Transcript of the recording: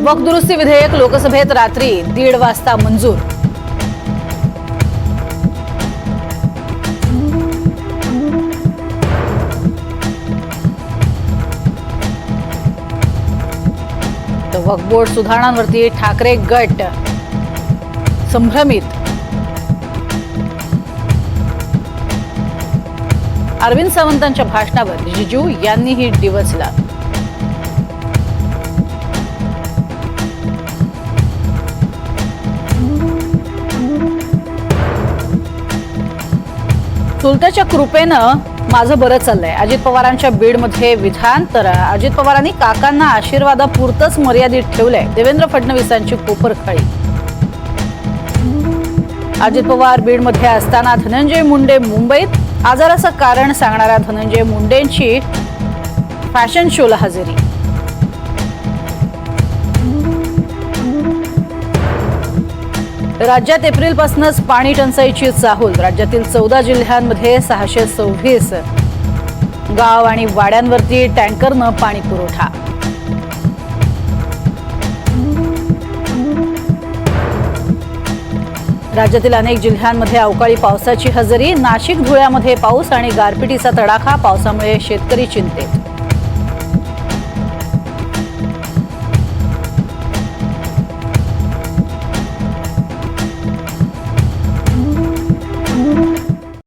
वक्फ दुरुस्ती विधेयक लोकसभेत रात्री 1:30 वाजता मंजूर. तर वक्फ बोर्ड सुधारणांवरती ठाकरे गट संभ्रमित. अरविंद सावंतांच्या भाषणावर रिजिजू यांनीही डिवचला. चुलत्याच्या कृपेनं माझं बरं चाललंय. अजित पवारांच्या बीडमध्ये विधान. तर अजित पवारांनी काकांना आशीर्वादापुरतंच मर्यादित ठेवलंय. देवेंद्र फडणवीसांची कोपरखळी. अजित पवार बीडमध्ये असताना धनंजय मुंडे मुंबईत. आजाराचं कारण सांगणाऱ्या धनंजय मुंडेंची फॅशन शोला हजेरी. राज्यात एप्रिलपासूनच पाणी टंचाईची चाहूल. राज्यातील 14 जिल्ह्यांमध्ये 626 गाव आणि वाड्यांवरती टँकरनं पाणी पुरवठा. राज्यातील अनेक जिल्ह्यांमध्ये अवकाळी पावसाची हजेरी. नाशिक धुळ्यामध्ये पाऊस आणि गारपिटीचा तडाखा. पावसामुळे शेतकरी चिंतेत.